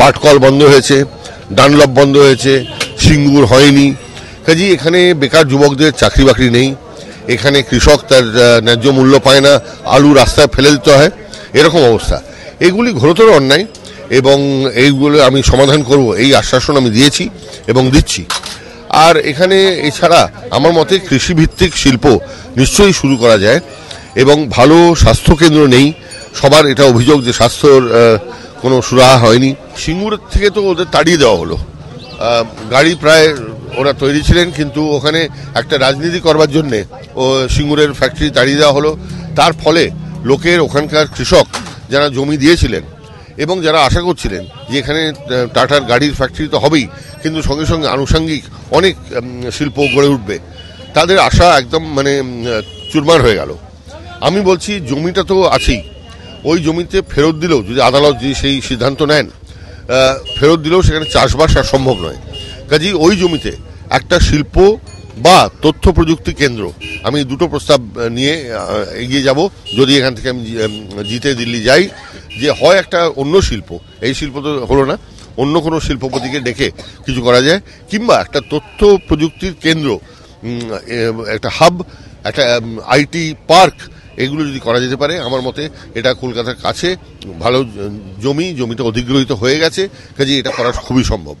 পাটকল বন্ধ হয়েছে, ডানলপ বন্ধ হয়েছে, সিঙ্গুর হয়নি। কাজেই এখানে বেকার যুবকদের চাকরি বাকরি নেই, এখানে কৃষক তার ন্যায্য মূল্য পায় না, আলু রাস্তায় ফেলে দিতে হয়, এরকম অবস্থা। এগুলি ঘোরতর অন্যায় এবং এইগুলো আমি সমাধান করব, এই আশ্বাসন আমি দিয়েছি এবং দিচ্ছি। আর এখানে এছাড়া আমার মতে কৃষিভিত্তিক শিল্প নিশ্চয়ই শুরু করা যায় এবং ভালো স্বাস্থ্যকেন্দ্র নেই, সবার এটা অভিযোগ যে স্বাস্থ্যর কোনো সুরাহা হয়নি। সিঙ্গুর থেকে তো ওদের তাড়িয়ে দেওয়া হলো, গাড়ি প্রায় ওরা তৈরি ছিলেন, কিন্তু ওখানে একটা রাজনীতি করবার জন্যে ও সিঙ্গুরের ফ্যাক্টরি তাড়িয়ে দেওয়া হলো। তার ফলে লোকের, ওখানকার কৃষক যারা জমি দিয়েছিলেন এবং যারা আশা করছিলেন যে এখানে টাটার গাড়ির ফ্যাক্টরি তো হবেই, কিন্তু সঙ্গে সঙ্গে আনুষঙ্গিক অনেক শিল্প গড়ে উঠবে, তাদের আশা একদম চুরমার হয়ে গেল। আমি বলছি জমিটা তো আছেই, ওই জমিতে ফেরত দিলেও, যদি আদালত যদি সেই সিদ্ধান্ত নেন ফেরত দিলেও সেখানে চাষবাস আর সম্ভব নয়। কাজেই ওই জমিতে একটা শিল্প বা তথ্য প্রযুক্তি কেন্দ্র, আমি দুটো প্রস্তাব নিয়ে এগিয়ে যাব যদি এখান থেকে আমি জিতে দিল্লি যাই, যে হয় একটা অন্য শিল্প, এই শিল্প তো হলো না, অন্য কোনো শিল্পপতিকে ডেকে কিছু করা যায়, কিংবা একটা তথ্য প্রযুক্তির কেন্দ্র, একটা হাব, একটা আইটি পার্ক, এগুলো যদি করা যেতে পারে, আমার মতে এটা কলকাতার কাছে ভালো জমিটা অধিগ্রহিত হয়ে গেছে, কাজে এটা করা খুবই সম্ভব।